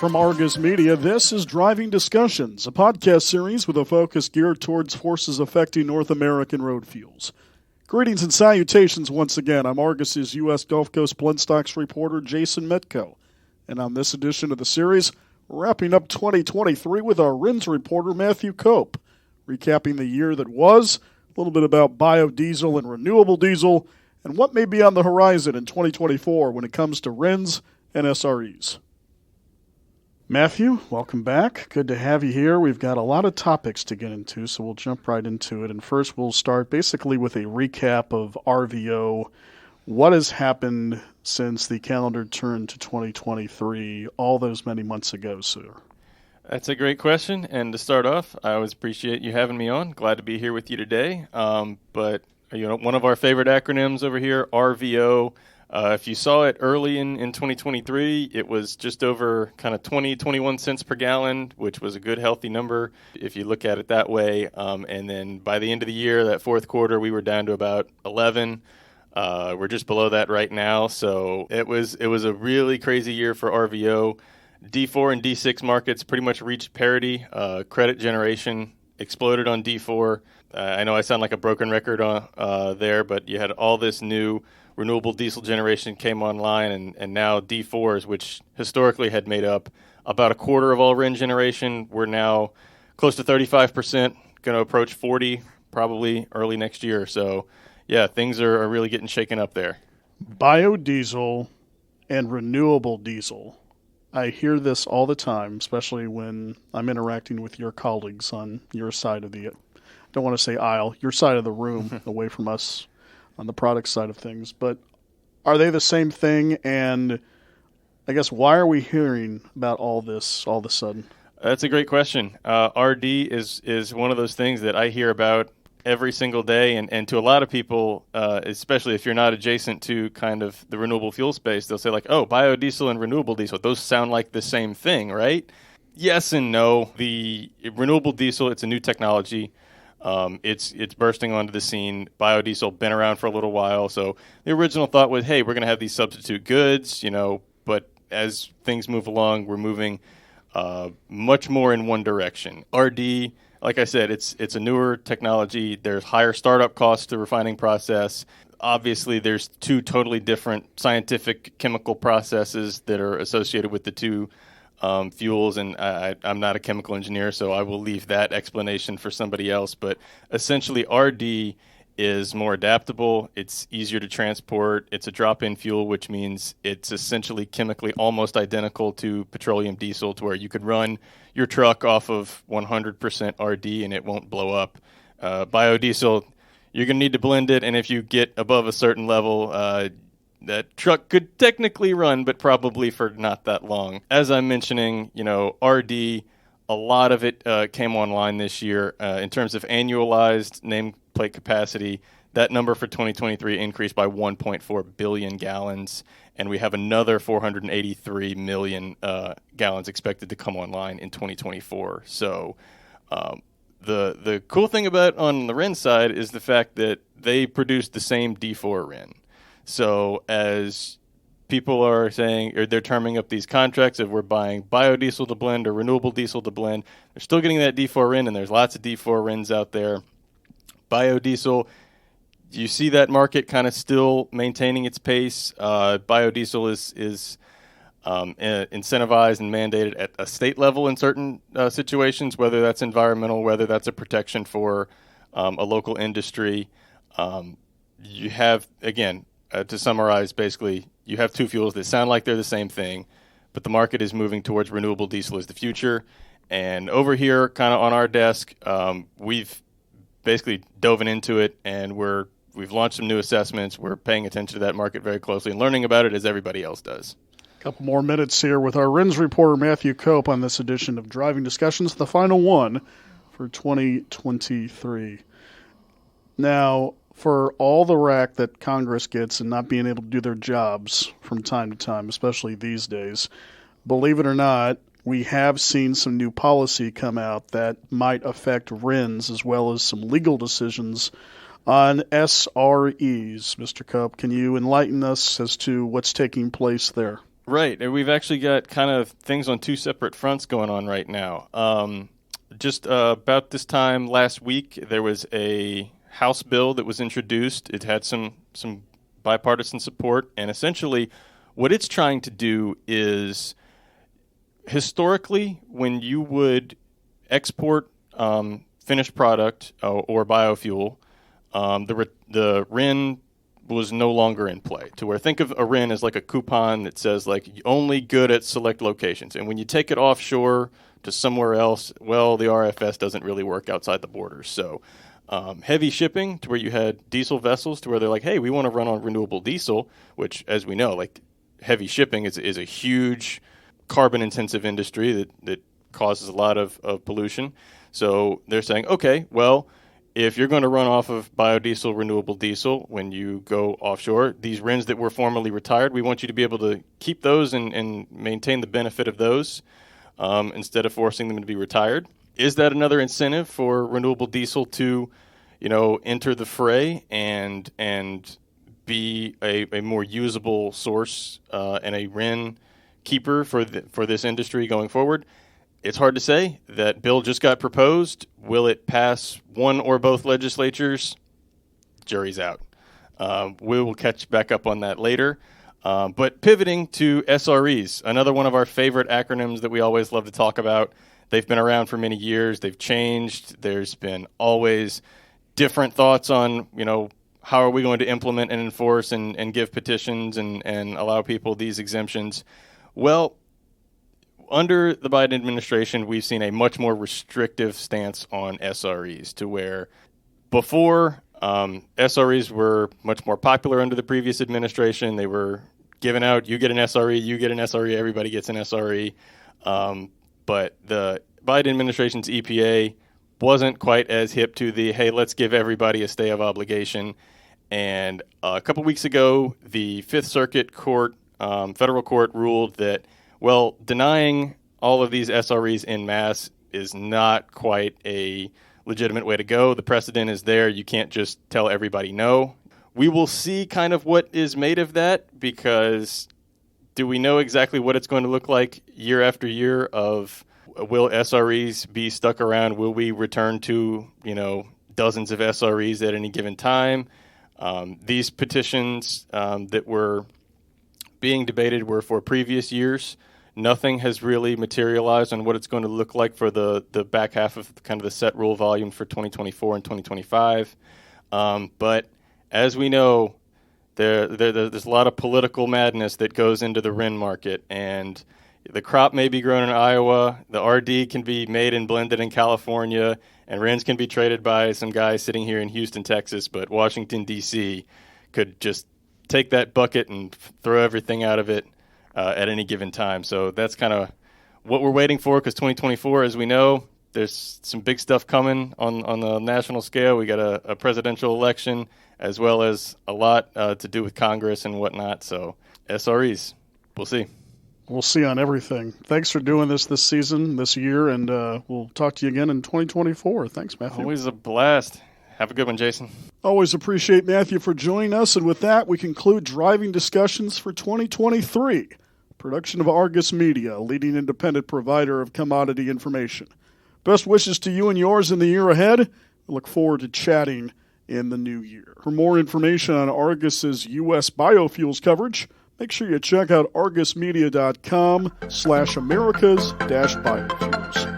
From Argus Media, this is Driving Discussions, a podcast series with a focus geared towards forces affecting North American road fuels. Greetings and salutations once again. I'm Argus's U.S. Gulf Coast blendstocks reporter Jason Metco. And on this edition of the series, we're wrapping up 2023 with our RINS reporter Matthew Cope, recapping the year that was, a little bit about biodiesel and renewable diesel, and what may be on the horizon in 2024 when it comes to RINS and SREs. Matthew, welcome back. Good to have you here. We've got a lot of topics to get into, so we'll jump right into it. And first, we'll start basically with a recap of RVO. What has happened since the calendar turned to 2023, all those many months ago, sir? That's a great question. And to start off, I always appreciate you having me on. Glad to be here with you today. But one of our favorite acronyms over here, RVO. If you saw it early in 2023, it was just over kind of 21 cents per gallon, which was a good, healthy number if you look at it that way. And then by the end of the year, that fourth quarter, we were down to about 11. We're just below that right now. So it was a really crazy year for RVO. D4 and D6 markets pretty much reached parity. Credit generation exploded on D4. I know I sound like a broken record there, but you had all this new renewable diesel generation came online, and now D4s, which historically had made up about a quarter of all RIN generation, we're now close to 35%, going to approach 40 probably early next year. So, yeah, things are really getting shaken up there. Biodiesel and renewable diesel. I hear this all the time, especially when I'm interacting with your colleagues on your side of the, don't want to say aisle, your side of the room, away from us on the product side of things. But are they the same thing? And I guess why are we hearing about all this all of a sudden? That's a great question. RD is one of those things that I hear about every single day. And to a lot of people, especially if you're not adjacent to kind of the renewable fuel space, they'll say like, oh, biodiesel and renewable diesel, those sound like the same thing, right? Yes and no. The renewable diesel, it's a new technology. It's bursting onto the scene. Biodiesel been around for a little while, so the original thought was, hey, we're going to have these substitute goods, but as things move along, we're moving much more in one direction. RD, like I said, it's a newer technology. There's higher startup costs to the refining process. Obviously, there's two totally different scientific chemical processes that are associated with the two fuels, and I'm not a chemical engineer, so I will leave that explanation for somebody else. But essentially, RD is more adaptable. It's easier to transport. It's a drop-in fuel, which means it's essentially chemically almost identical to petroleum diesel, to where you could run your truck off of 100% RD and it won't blow up. Biodiesel, you're going to need to blend it, and if you get above a certain level, that truck could technically run, but probably for not that long. As I'm mentioning, RD, a lot of it came online this year. In terms of annualized nameplate capacity, that number for 2023 increased by 1.4 billion gallons, and we have another 483 million gallons expected to come online in 2024. So the cool thing about on the RIN side is the fact that they produce the same D4 RIN. So as people are saying, or they're terming up these contracts, if we're buying biodiesel to blend or renewable diesel to blend, they're still getting that D4 RIN, and there's lots of D4 RINs out there. Biodiesel, you see that market kind of still maintaining its pace. Biodiesel is incentivized and mandated at a state level in certain situations, whether that's environmental, whether that's a protection for a local industry. You have, again, to summarize, basically, you have two fuels that sound like they're the same thing, but the market is moving towards renewable diesel as the future. And over here, kind of on our desk, we've basically dove into it, and we've launched some new assessments. We're paying attention to that market very closely and learning about it as everybody else does. A couple more minutes here with our RINS reporter, Matthew Cope, on this edition of Driving Discussions, the final one for 2023. Now, for all the rack that Congress gets and not being able to do their jobs from time to time, especially these days, believe it or not, we have seen some new policy come out that might affect RINS as well as some legal decisions on SREs. Mr. Cope, can you enlighten us as to what's taking place there? Right, and we've actually got kind of things on two separate fronts going on right now. Just about this time last week, there was a House bill that was introduced. It had some bipartisan support, and essentially what it's trying to do is, historically, when you would export finished product or biofuel, the RIN was no longer in play, to where think of a RIN as like a coupon that says like only good at select locations. And when you take it offshore to somewhere else, well, the RFS doesn't really work outside the borders. So heavy shipping, to where you had diesel vessels to where they're like, hey, we want to run on renewable diesel, which, as we know, like heavy shipping is a huge carbon intensive industry that causes a lot of pollution. So they're saying, okay, well, if you're going to run off of biodiesel, renewable diesel, when you go offshore, these RINs that were formerly retired, we want you to be able to keep those and maintain the benefit of those instead of forcing them to be retired. Is that another incentive for renewable diesel to, enter the fray and be a more usable source and a RIN keeper for this industry going forward? It's hard to say. That bill just got proposed. Will it pass one or both legislatures? Jury's out. We will catch back up on that later. But pivoting to SREs, another one of our favorite acronyms that we always love to talk about. They've been around for many years. They've changed. There's been always different thoughts on, how are we going to implement and enforce and give petitions and allow people these exemptions. Well, under the Biden administration, we've seen a much more restrictive stance on SREs, to where before SREs were much more popular under the previous administration. They were given out, you get an SRE, you get an SRE, everybody gets an SRE. But the Biden administration's EPA wasn't quite as hip to the, hey, let's give everybody a stay of obligation. And a couple weeks ago, the Fifth Circuit Court, federal court, ruled that, well, denying all of these SREs en masse is not quite a legitimate way to go. The precedent is there. You can't just tell everybody no. We will see kind of what is made of that, because do we know exactly what it's going to look like year after year of, will SREs be stuck around? Will we return to, dozens of SREs at any given time? These petitions that were being debated were for previous years. Nothing has really materialized on what it's going to look like for the back half of kind of the set rule volume for 2024 and 2025. But as we know, there's a lot of political madness that goes into the RIN market, and the crop may be grown in Iowa, the RD can be made and blended in California, and RINs can be traded by some guy sitting here in Houston, Texas, but Washington, D.C. could just take that bucket and throw everything out of it at any given time. So that's kind of what we're waiting for, because 2024, as we know, there's some big stuff coming on the national scale. We got a presidential election, as well as a lot to do with Congress and whatnot. So SREs, we'll see. We'll see on everything. Thanks for doing this season, this year, and we'll talk to you again in 2024. Thanks, Matthew. Always a blast. Have a good one, Jason. Always appreciate Matthew for joining us. And with that, we conclude Driving Discussions for 2023. Production of Argus Media, a leading independent provider of commodity information. Best wishes to you and yours in the year ahead. We look forward to chatting in the new year. For more information on Argus's U.S. biofuels coverage, make sure you check out argusmedia.com/Americas-biofuels.